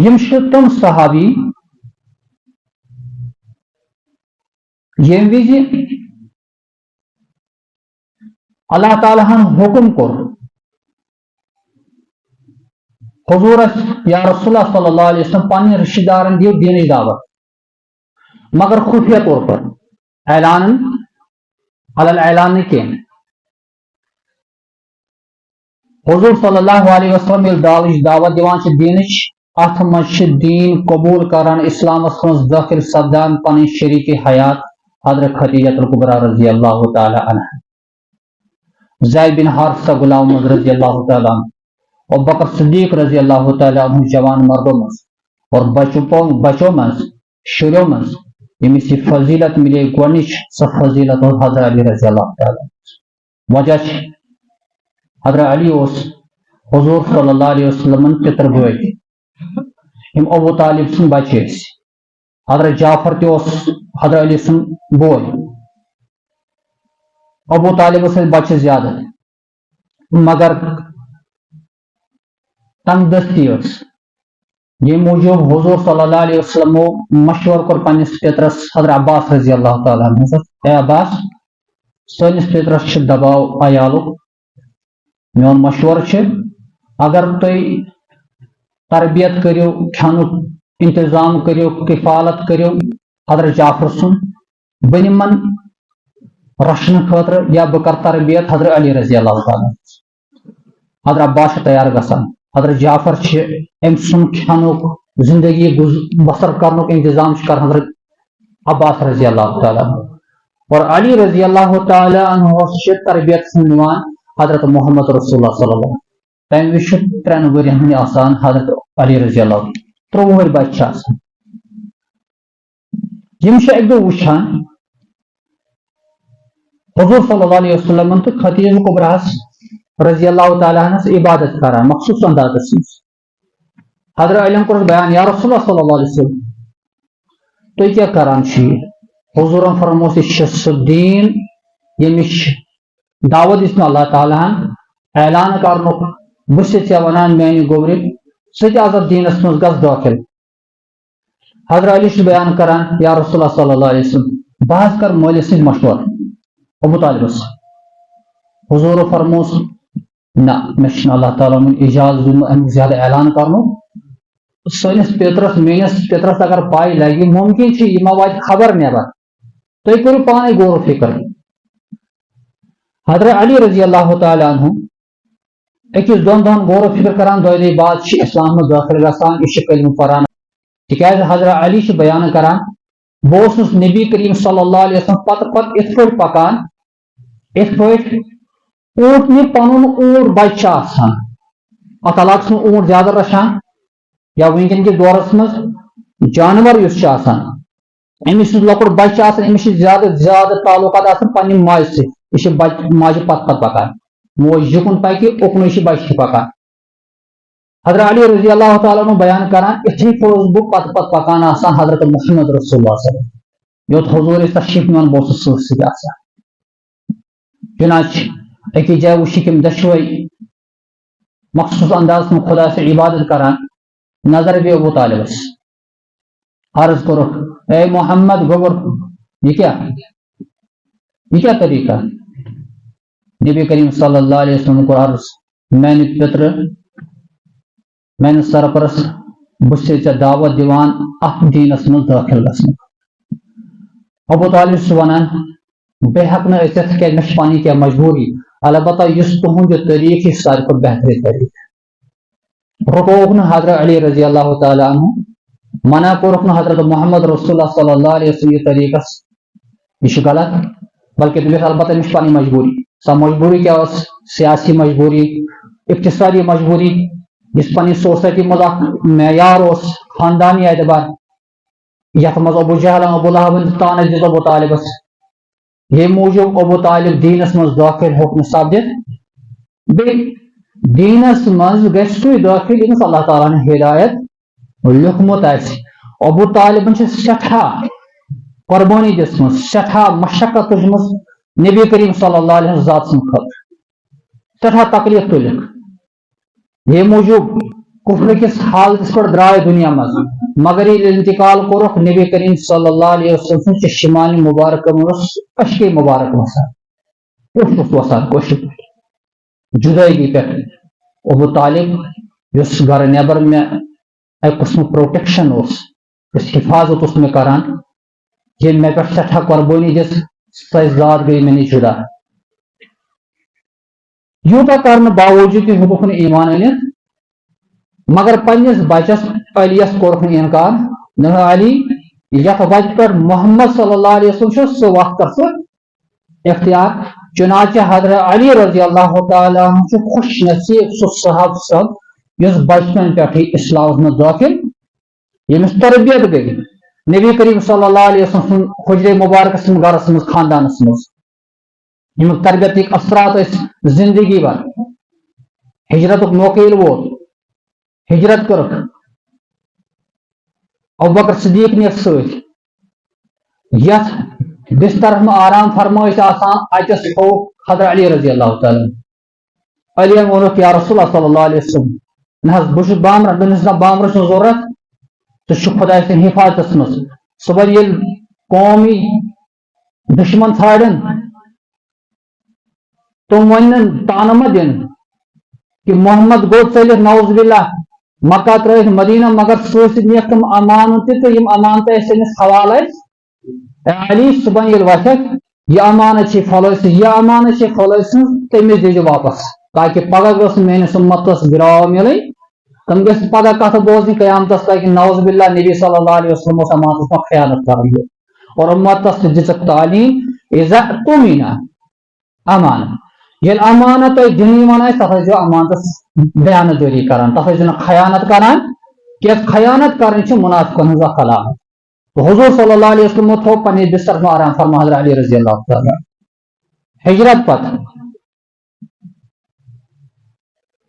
M تم صحابی M وز اللہ تعالیٰ ہن حکم کور حضورس یا رسول اللہ صلی اللہ علیہ وسلم پنہ رشتہ دارن دیو دینچ دعوت مگر خفیہ طور پر اعلان علی الاعلان کی حضور صلی اللہ علیہ وسلم یل دعوت دیوان دینچ ات مز دین قبول کران اسلامس مز داخل سپدان پن شریک حیات حضرت خدیجہ الکبریٰ رضی اللہ تعالی عنہ زید بن حارثہ غلام رضی اللہ تعالی عنہ اور بکر صدیق رضی اللہ تعالی عنہ جوان مردوں مز اور بچوں مز شروع مز یمس یہ فضیلت ملے گونچ سہ فضیلت حضرت علی رضی اللہ تعالی وجہ حضرت علی اس حضور صلی اللہ علیہ وسلم پتر بوئے ہم ابو طالب سن بچے حضرت جعفر تہ حضرت علی سن بوئے ابو طالب سے بچے زیادہ مگر تنگ دستی یہ موجود حضور صلی اللہ علیہ وسلم مشور کر پنس پیترس حضرت عباس رضی اللہ تعالیٰ عنہ اے عباس سنس پیترس دباؤ عیالک میون مشور اگر تھی تربیت کرو کھانک انتظام کرو کفالت کرو حضرت جعفر سن بنمن رشن خاطر یا بکر تربیت حضرت علی رضی اللہ تعالیٰ حضرت عباس تیار گسان حضرت جعفر ام سن کھانک زندگی بسر کرنک انتظام کر حضرت عباس رضی اللہ تعالیٰ اور علی رضی اللہ تعالیٰ عنہ تربیت سن حضرت محمد رسول اللہ صلی اللہ تمہ وز 3 ورین آسان حضرت علی رضی اللہ 3 ور بچہ آسان یم اک دہ وچھان حضور صلی اللہ علیہ وسلم تو خدیجہ الکبریٰ رضی اللہ تعالیٰ عنہ عبادت کران مخصوص انداز حضرت علی کور بیان یا رسول اللہ صلی اللہ علیہ وسلم تھی کیا کران حضور فرموس یہ دین یمش دعوت دس اللہ تعالیٰ اعلان کرنک بس ونان میانہ گوبر سہ دینس مز گس داخل حضرت علی بیان کران یا رسول اللہ صلی اللہ علیہ وسلم بہت کر مالس سن مشور ابو طالبس حضور فرموس نہ مجھے اللہ تعالیٰ اجازت دن زیادہ اعلان کرنو سنس پیترس میس پیترس اگر پائی لگی ممکن یہ ما وات خبر نیبر تھی کرو پانے غور و فکر حضرت علی رضی اللہ تعالیٰ عنہ اکس دون دہن غور و فکر کران دہ بعد اسلام میں داخل گسان یہ کلمہ پران تکیاز حضرت علی بیان کران بہت نبی کریم صلی اللہ علیہ وسلم پتہ ات پہ پکان ات پہ اونٹ نے پن اونٹ بچہ آسان ات علاقس میں اونٹ زیادہ رچان یا ونکن کس دورس مز جانور اس امس لکٹ بچہ امس زیادہ زیادہ تعلقات آسان پنہ ماجہ سی یہ ماجہ پت پت پکان موج یکن پکہ اکن بچہ پکان حضرت علی رضی اللہ تعالیٰ عنہ بیان کران اتھے پھوس بہ پت پت پکان آسان حضرت محمد رسول اللہ صلی اللہ علیہ وسلم یوت حضور تشریف نان بہ سی آسان چنانچہ اکی جائے وچھ کم دشوئی مخصوص انداز میں خدا سے عبادت کران نظر بھی ابو طالبس عرض کرو اے محمد گوبر یہ کیا طریقہ نبی کریم صلی اللہ علیہ وسلم کو عرض میں نے پتر میں نے سرپرست بس دعوت دیوان ات دینس من داخل گسن ابو طالب سے ونان بے حق نہ اتت کہ مش پانی کیا مجبوری البتہ اس تہد طریق یہ سارے کو بہترین طریق رکوک نہ حضرت علی رضی اللہ تعالیٰ عنہ منع کورک نہ حضرت محمد رسول اللہ صلی اللہ علیہ وسلم یہ طریقہ یہ غلط بلکہ دلس البتہ مش پانی مجبوری سا مجبوری کیا سیاسی مجبوری اقتصادی مجبوری اس پنی سوسائٹی مز معیار خاندانی اعتبار یت مز ابو جہل ابو لہب تانہ دس ابو طالبس یہ موجود ابو طالب دینس مز داخل حکم سپدت بی دینس مز گھو داخل یمس اللہ تعالیٰ نے ہدایت لکھمت ابو طالب سٹھا قربانی دس سٹھا مشقت تجمس نبی کریم صلی اللہ علیہ وسلم ذات سن خاطر سٹھا تکلیف تلک یہ موجود کفر کس حالت پر درائے دنیا مز مگر یہ انتقال کورک نبی کریم صلی اللہ علیہ وسلم سے شمال مبارک اشک مبارک وسان وسان کوشش جدائی پہ ابو طالب اس گھر نیبر میں ایک قسم پروٹیکشن اس حفاظت اس میں کران یہ میں پہ سٹھا قربانی دس سہ ذات گئی میں نہیں جدا یوتا کرنے باوجود کہ ہبوک ایمان انت مگر پنس بچس علیس کورک انکار نہ علی یت بچ پر محمد صلی اللہ علیہ وسلم سہ وقت کر سہ اختیار چنانچہ حضرت علی رضی اللہ تعالیٰ عنہ خوش نصیب سہ صحاب سب اس بچپن پہ اسلام میں داخل یمس تربیت گئی نبی کریم صلی اللہ علیہ وسلم حجر مبارکس من گرس من خاندانس مز یم تربیت اثرات زندگی بھر ہجرت موقع ووت ہجرت کرک ابوبکر صدیق نیت ست یت بستر میں آرام فرمائش آسان اتس تھو حضرت علی رضی اللہ تعالیٰ علی وونک یا رسول اللہ صلی اللہ علیہ وسلم نہ بہت بامر بنس بامر ضرورت تو خدا سن حفاظت مز صبح یل قومی دشمن ژھانڈن تم ون تانہ مہ دن کہ محمد گو ثلت نعوذ باللہ مکہ ترت مدینہ مگر سوچ نیک تم امانت تو یم امانت سنس حوالہ علی صبح یل وتھک یہ امانت فلس یہ امانت فلس تمس دیجو واپس تاکہ پگہ گوس میانس امتس گراو ملے تم گھس پگہ کت بوزن قیامتس تاکہ نعوذ باللہ نبی صلی اللہ علیہ وسلم امانتس میں خیانت کریں اور امتس دژک تعلیم اذا تمنا امانت یل امانت دنی ون تک جو امانتس بیان داری کران تک خیانت کران کہ خیانت کریں منافقن ہز علامت حضور صلی اللہ علیہ وسلم تھو پنس بستر میں آرام فرما حضرت علی رضی اللہ تعالیٰ ہجرت پت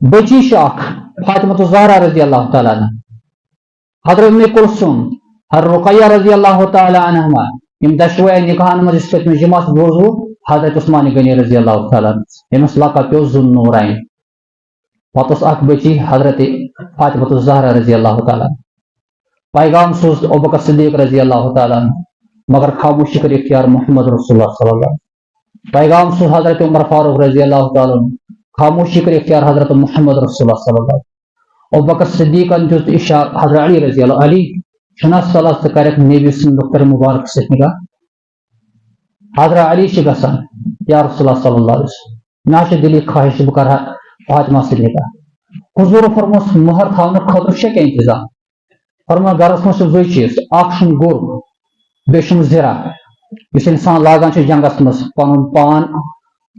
بچی شاخ فاطمہ الزہرا رضی اللہ تعالیٰ عنہ حضرت ام کلثوم حضرت رقیہ رضی اللہ تعالیٰ عنہما یم دشوے نکاحن مز اس میں جمع بوزو حضرت عثمان غنی رضی اللہ تعالیٰ عنہ یمس لقب پیو ذو النورین پتس اخ بچی حضرت فاطمہ الزہرا رضی اللہ تعالیٰ عنہ پیغام سوز ابوبکر صدیق رضی اللہ تعالیٰ عنہ مگر خاموشی کر اختیار محمد رسول اللہ صلی اللہ علیہ وسلم پیغام سوز حضرت عمر فاروق رضی اللہ تعالیٰ عنہ خاموشی کر اختیار حضرت محمد رسول اللہ صلی اللہ علیہ وسلم ابوبکر صدیق جز اشار حضرت علی رضی اللہ علی شنا صلاح کرک نبی سن دختر مبارک سے نگاہ حضرت علی گسان یا رسول اللہ صلی اللہ علیہ وسلم نا دلی خواہش بہ کرا فاطمہ سے نگاہ حضور فرموس مہر تھاون خاطر شک انتظام فرما گرس مجھ زوی چیز اخ گر بیشم زرا اس انسان لاگان جنگس مز پن پان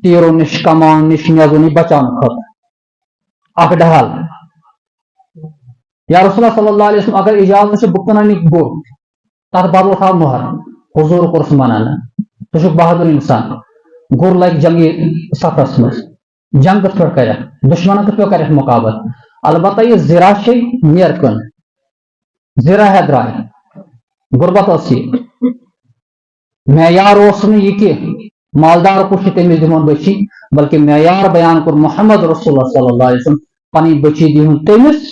تیرو نش کمان نش نیزو نش بچان خاطر اخ ڈہل یا رسول اللہ صلی اللہ علیہ وسلم اگر اجازت بہ کن گر تر بدل تھا مہر حضور کورس منانا تو بہادر انسان گر لگ جنگی سفرس مز جنگ کت پہ کر دشمن کت پہ کر مقابل البتہ یہ زرا نیر کن زرا ہے درائے غربت اسی معیار اس یہ کہ مالدار کو تمس دمن بچی بلکہ معیار بیان کر محمد رسول اللہ صلی اللہ علیہ وسلم پنی بچی دہن تمس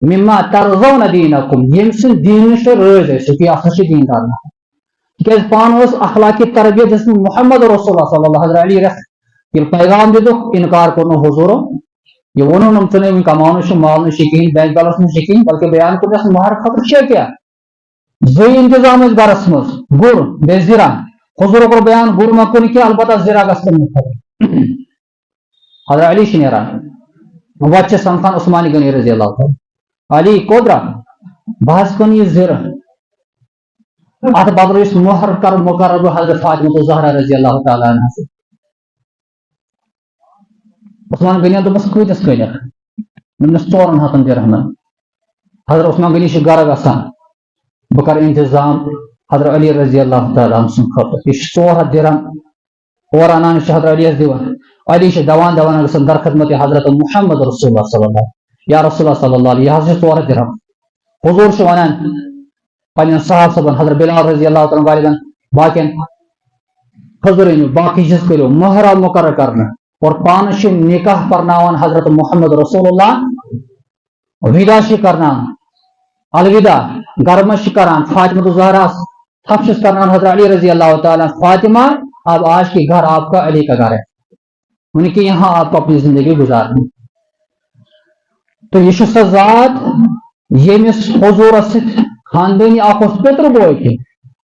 مما ترضون دینکم یم سن دین نش رز کہ یہ دین دار تیز پان اس اخلاقی تربیت جس محمد رسول اللہ صلی اللہ علیہ وسلم یہ پیغام دک انکار کرنا حضور یہ ون چن کمان مال کہین بینک بیلنس میں کہین بلکہ بیان کر مہر خطر کیا زی انتظام گرس مز گر بے زرا حضور کور بیان گر مہ کن کی البتہ زرا گھس حضرت علی نیران وچ سمکھان عثمان غنی رضی اللہ تعالیٰ علی کودرا بحث کن یہ زر ات بدل اس مہر کر مقرر حضرت فاطمہ الزہرا رضی اللہ تعالیٰ عنہ سے عثمان غنی دس کتس کلک دس 400 درہم حضرت عثمان غنی گھر گسان بہ کر انتظام حضرت علی رضی اللہ تعالیٰ عنہ سن خاطر یہ 400 درہم اور انان حضرت علی دِوان علی دوان دوان گژھان در خدمت حضرت محمد رسول اللہ صلی اللہ علیہ یا رسول اللہ صلی اللہ علیہ یہ 400 درہم حضور ونان پنن صاحب صبن حضرت بلال رضی اللہ تعالیٰ والدین باقین حضرین باقی چیز کرو مہر مقرر کرنا اور پانش نکاح پرناوان حضرت محمد رسول اللہ ودا کرنان الوداع گرمش کران فاطمہ الزہرا تھپشس کرنان حضرت علی رضی اللہ تعالیٰ فاطمہ اب آج کے گھر آپ کا علی کا گھر ہے ان کے یہاں آپ کو اپنی زندگی گزارنی تو یہ سہ ذات یمس حضور ست خاندانی پتر بوے تھے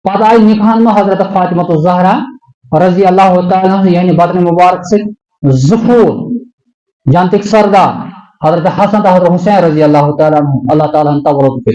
پتہ آئی نکاحن میں حضرت فاطمہ الزہرا رضی اللہ تعالیٰ یعنی بدن مبارک ست ظفور جانتک سردار حضرت حسن حضرت حسین رضی اللہ تعالیٰ اللہ تعالیٰ تورت